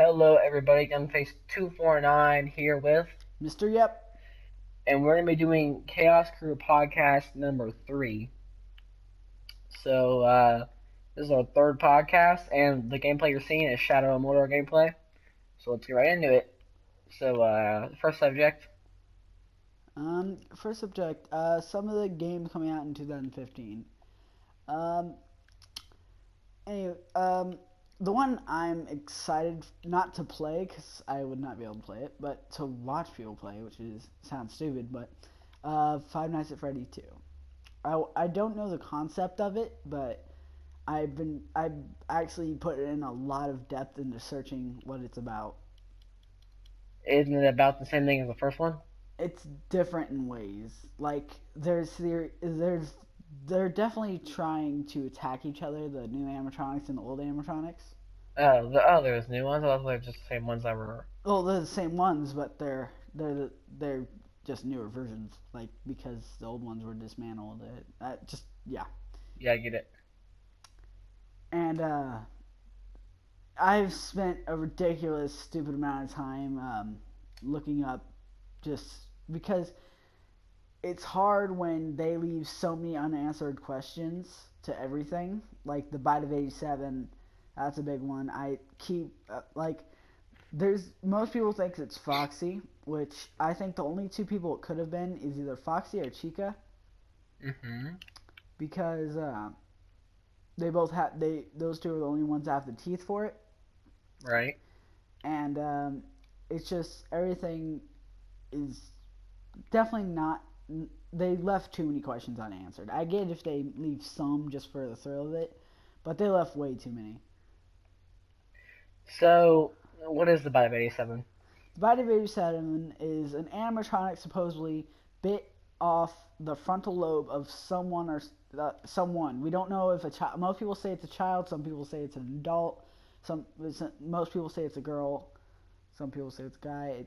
Hello, everybody. GUNNPHACE249 here with, Mr. Yep. and we're going to be doing Chaos Crew Podcast number 3. This is our third podcast, and the gameplay you're seeing is Shadow of Mordor gameplay. So, let's get right into it. First subject. First subject, some of the games coming out in 2015. Um, anyway, the one I'm excited not to play, because I would not be able to play it, but to watch people play, sounds stupid, but Five Nights at Freddy 2. I don't know the concept of it, but I've actually put in a lot of depth into searching what it's about. Isn't it about the same thing as the first one? It's different in ways. Like they're definitely trying to attack each other, the new animatronics and the old animatronics. There's new ones. I thought they were just the same ones that were. Well, they're the same ones, but they're just newer versions. Like because the old ones were dismantled. Yeah. Yeah, I get it. And I've spent a ridiculous, stupid amount of time looking up just because it's hard when they leave so many unanswered questions to everything. Like the Bite of 87, that's a big one. I keep there's most people think it's Foxy, which I think the only two people it could have been is either Foxy or Chica. Mm-hmm. Because those two are the only ones that have the teeth for it. Right. And it's just everything is definitely not. They left too many questions unanswered. I get if they leave some just for the thrill of it, but they left way too many. So, what is the Bite of 87? The Bite of 87 is an animatronic supposedly bit off the frontal lobe of someone or someone. We don't know if a child. Most people say it's a child. Some people say it's an adult. Most people say it's a girl. Some people say it's a guy.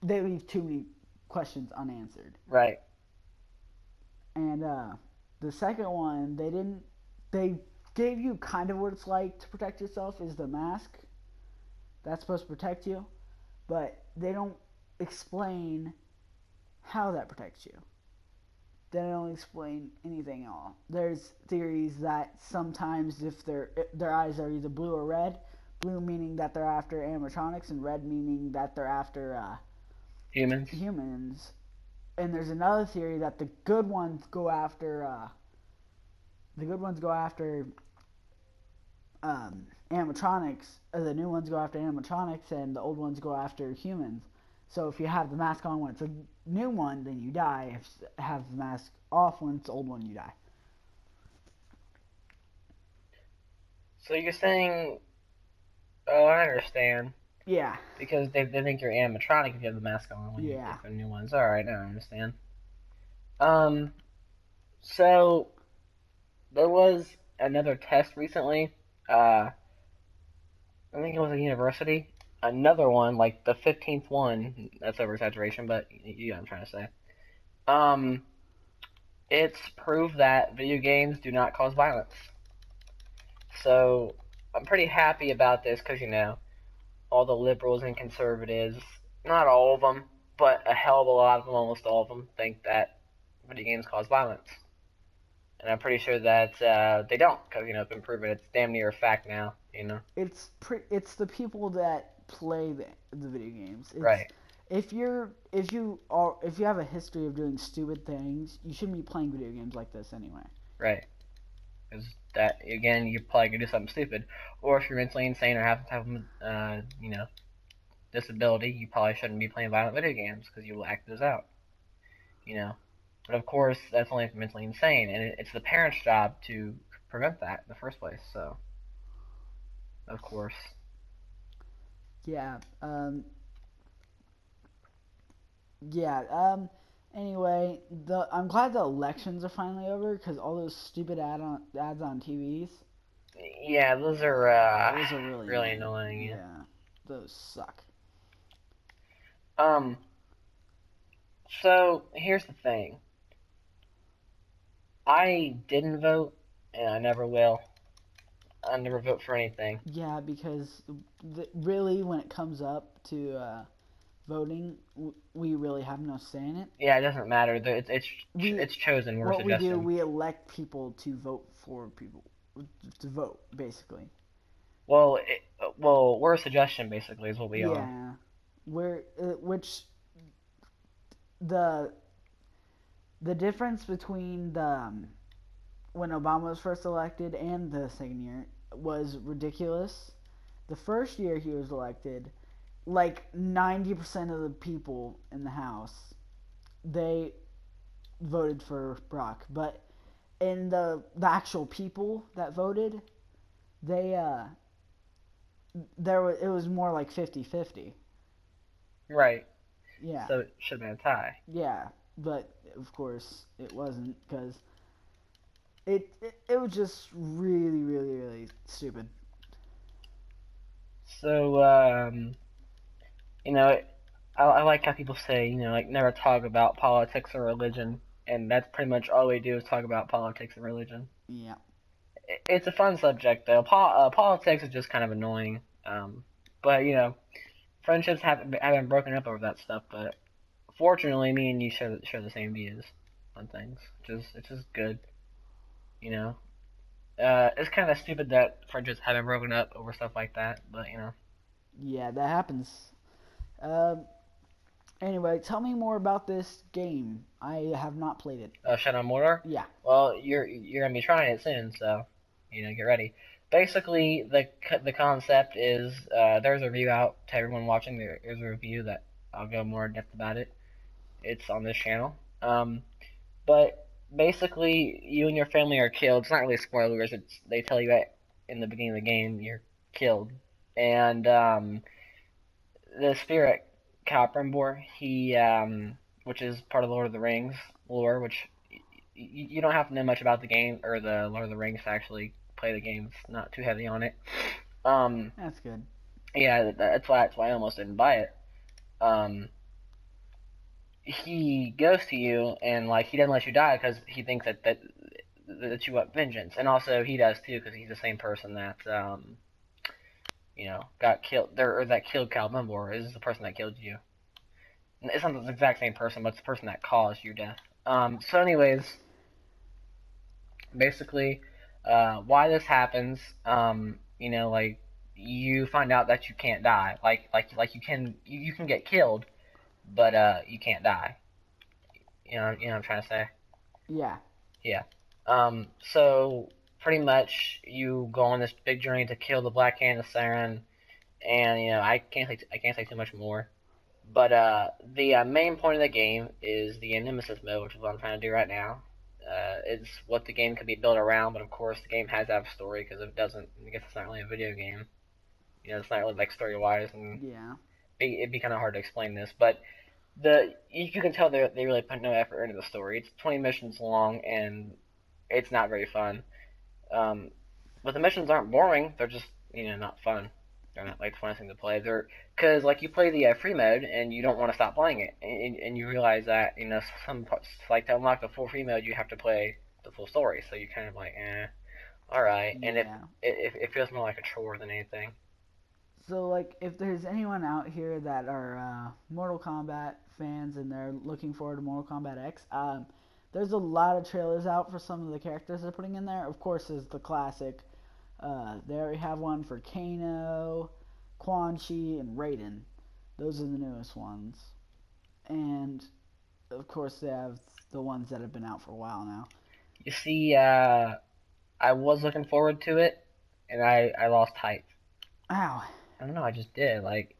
They leave too many questions unanswered. Right. And the second one, they gave you kind of what it's like to protect yourself is the mask. That's supposed to protect you, but they don't explain how that protects you. They don't explain anything at all. There's theories that sometimes if their eyes are either blue or red, blue meaning that they're after animatronics, and red meaning that they're after humans. And there's another theory that the good ones go after animatronics. The new ones go after animatronics, and the old ones go after humans. So if you have the mask on when it's a new one, then you die. If you have the mask off when it's an old one, you die. So you're saying, oh, I understand. Yeah. Because they think you're animatronic if you have the mask on when you get the new ones. Alright, I understand. So there was another test recently. I think it was a university. Another one, like the 15th one. That's over exaggeration, but you know what I'm trying to say. It's proved that video games do not cause violence. So I'm pretty happy about this because, you know, all the liberals and conservatives, not all of them, but a hell of a lot of them, almost all of them, think that video games cause violence. And I'm pretty sure that they don't, because, you know, it's been proven. It's damn near a fact now, you know. It's the people that play the video games. Right. If you have a history of doing stupid things, you shouldn't be playing video games like this anyway. Right. Because that, again, you're probably going to do something stupid. Or if you're mentally insane or have you know, disability, you probably shouldn't be playing violent video games because you will act those out. You know. But of course, that's only if you're mentally insane, and it's the parents' job to prevent that in the first place. So, of course. Yeah. Anyway, I'm glad the elections are finally over because all those stupid ads on TVs. Yeah, those are really annoying. annoying. Yeah, those suck. So here's the thing. I didn't vote, and I never will. I never vote for anything. Yeah, because really, when it comes up to voting, we really have no say in it. Yeah, it doesn't matter. We It's chosen. We're what we do, suggesting. we elect people to vote for people to vote, basically. Well, we're a suggestion basically is what we are. Yeah, where which the the difference between the when Obama was first elected and the second year was ridiculous. The first year he was elected, like 90% of the people in the House, they voted for Brock. But in the actual people that voted, they it was more like 50-50. Right. Yeah, So it should have been a tie. yeah. But of course it wasn't because it was just really, really, really stupid. So you know, I like how people say, like never talk about politics or religion, and that's pretty much all we do is talk about politics and religion. Yeah. It's a fun subject though. Politics is just kind of annoying. But friendships haven't broken up over that stuff. But fortunately, me and you share the same views on things, which is good. You know, it's kind of stupid that friendships haven't broken up over stuff like that. But Yeah, that happens. Um, anyway, tell me more about this game. I have not played it. Shadow Mordor. Yeah. Well, you're gonna be trying it soon, so get ready. Basically, the concept is there's a review out to everyone watching. There's a review that I'll go more in depth about it. It's on this channel. But basically, you and your family are killed. It's not really spoilers. They tell you in the beginning of the game you're killed, and the spirit Celebrimbor, he which is part of the Lord of the Rings lore, which you don't have to know much about the game or the Lord of the Rings to actually play the game. It's not too heavy on it. Um, That's good. yeah, that's why I almost didn't buy it. Um, he goes to you and like he doesn't let you die because he thinks that you want vengeance, and also he does too because he's the same person that got killed there or that killed Celebrimbor is the person that killed you. It's not the exact same person, but it's the person that caused your death. So anyways, basically, why this happens, like you find out that you can't die. Like you can get killed, but you can't die. You know what I'm trying to say? Yeah. Yeah. So pretty much you go on this big journey to kill the Black Hand of Sauron, and I can't say too much more. But the main point of the game is the Nemesis mode, which is what I'm trying to do right now. It's what the game can be built around, but of course the game has to have a story because if it doesn't, I guess it's not really a video game. It's not really like story wise, and Yeah. it'd be kind of hard to explain this. But you can tell they really put no effort into the story. It's 20 missions long, and it's not very fun. Um, but the missions aren't boring. They're just not fun. They're not like the funnest thing to play. They're because like you play the free mode and you don't want to stop playing it, and you realize that some parts like to unlock the full free mode you have to play the full story. So you kind of like all right, and Yeah. it feels more like a chore than anything. So, like, if there's anyone out here that are Mortal Kombat fans and they're looking forward to Mortal Kombat X, there's a lot of trailers out for some of the characters they're putting in there. Of course, there's the classic. They already have one for Kano, Quan Chi, and Raiden. Those are the newest ones. And, of course, they have the ones that have been out for a while now. You see, I was looking forward to it, and I lost hype. Ow. I don't know, I just did. Like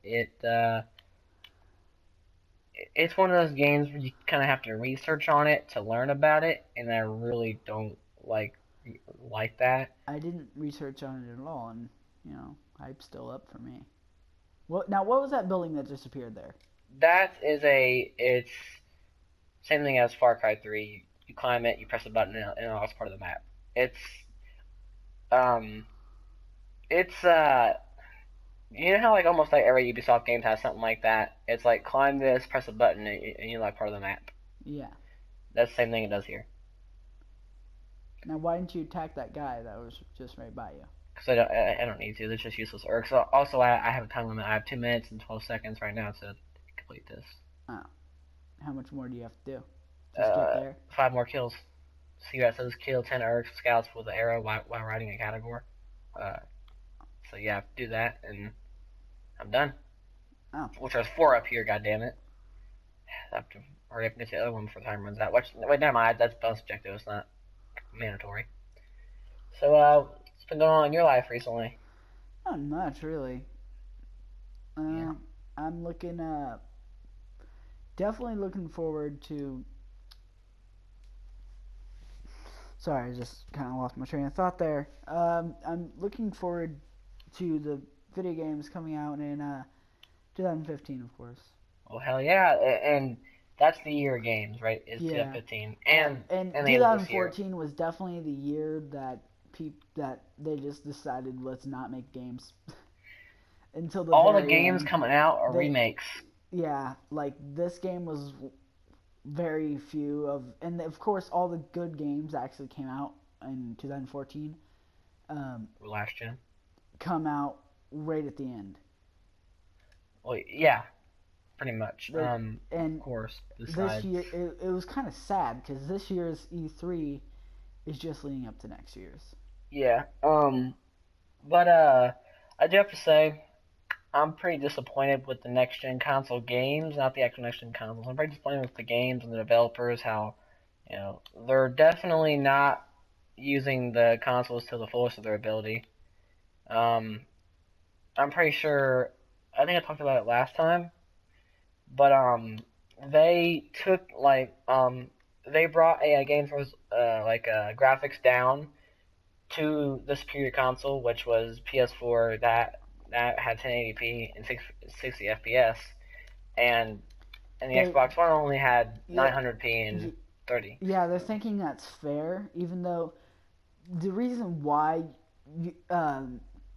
it's one of those games where you kind of have to research on it to learn about it, and I really don't like that. I didn't research on it at all, and, hype's still up for me. What was that building that just appeared there? It's same thing as Far Cry 3. You climb it, you press a button, and it's part of the map. Um, it's you know how like almost like every Ubisoft game has something like that. It's like climb this, press a button, and you're like part of the map. Yeah. That's the same thing it does here. Now, why didn't you attack that guy that was just right by you? because I don't need to. That's just useless work. So also I have a time limit. I have 2 minutes and 12 seconds right now to complete this. Oh, how much more do you have to do? Just get there. 5 more kills. See that says kill 10 Urk scouts with an arrow while riding a category. So yeah, I have to do that, and I'm done. Oh. Which there's 4 up here, goddammit. I have to hurry up and get the other one before time runs out. Wait, never mind. That's bonus objective. It's not mandatory. So, what's been going on in your life recently? Not much, really. Yeah. I'm definitely looking forward to. Sorry, I just kind of lost my train of thought there. I'm looking forward to the video games coming out in 2015, of course. Oh, hell yeah. And that's the year of games, right? Is Yeah. 2015. And the end of this year. 2014 was definitely the year that they just decided let's not make games. Until the all the very games end. coming out are remakes. Yeah, like this game was very few of, and of course all the good games actually came out in 2014. Last gen. Come out right at the end. Well, yeah, pretty much. And of course, this year it was kind of sad because this year's E3 is just leading up to next year's. Yeah. But I do have to say, I'm pretty disappointed with the next gen console games, not the actual next gen consoles. I'm pretty disappointed with the games and the developers. How, they're definitely not using the consoles to the fullest of their ability. I'm pretty sure. I think I talked about it last time, but they took they brought a games graphics down to the superior console, which was PS4 that had 1080p and 60 FPS, and the Xbox One only had 900p and 30. Yeah, they're thinking that's fair, even though the reason why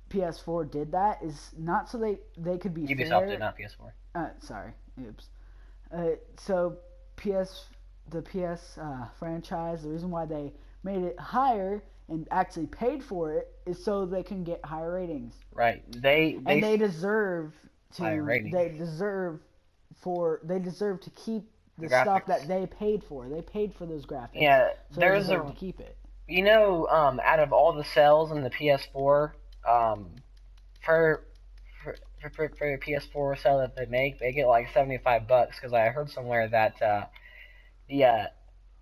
PS4 did that is not so they could be Ubisoft fair. did, not PS4. Sorry, oops. So the PS franchise, the reason why they made it higher and actually paid for it is so they can get higher ratings. Right. They deserve to. Higher ratings. They deserve to keep the stuff that they paid for. They paid for those graphics. Yeah, so there's to keep it. Out of all the sales in the PS4, for your PS4 sale that they make, they get like $75 because I heard somewhere that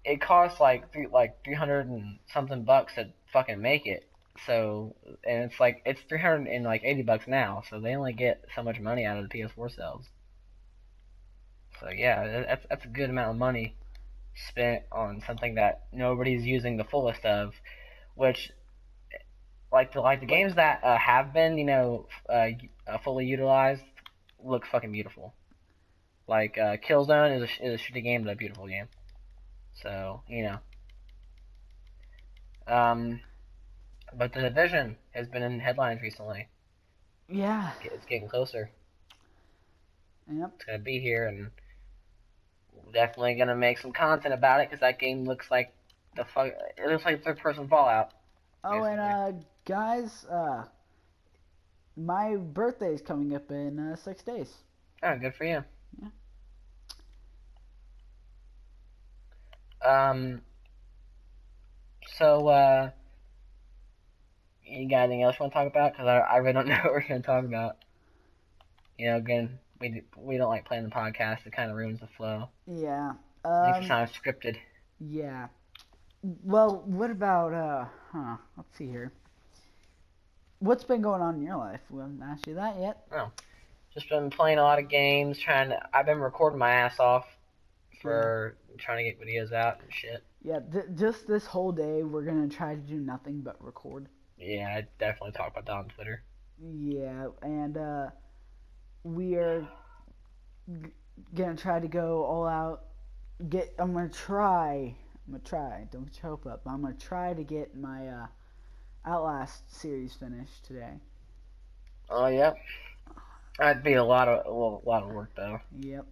it costs like 300 and something bucks to fucking make it. So, and it's $380 now, so they only get so much money out of the PS4 sales. So yeah, that's a good amount of money spent on something that nobody's using the fullest of, which the games that have been fully utilized look fucking beautiful. Like Killzone is a shitty game but a beautiful game. So but The Division has been in headlines recently. Yeah, it's getting closer. Yep. It's gonna be here, and we're definitely gonna make some content about it because that game looks like it looks like third-person Fallout. Oh, basically. And guys, my birthday is coming up in 6 days. Oh, good for you. Yeah. So, you got anything else you want to talk about? Because I really don't know what we're going to talk about. Again, we don't like playing the podcast. It kind of ruins the flow. Yeah. Makes it sound scripted. Yeah. Well, what about, let's see here. What's been going on in your life? We haven't asked you that yet. Oh. Just been playing a lot of games, I've been recording my ass off for trying to get videos out and shit. Yeah, just this whole day, we're going to try to do nothing but record. Yeah, I definitely talk about that on Twitter. Yeah, and we are going to try to go all out. I'm going to try, don't get your hope up, I'm going to try to get my Outlast series finished today. Oh, yeah. That'd be a lot of work, though. Yep.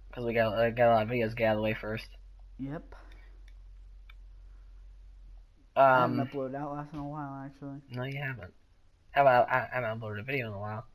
Because I got a lot of videos to get out of the way first. Yep. I haven't uploaded Outlast in a while, actually. No, you haven't. I haven't uploaded a video in a while.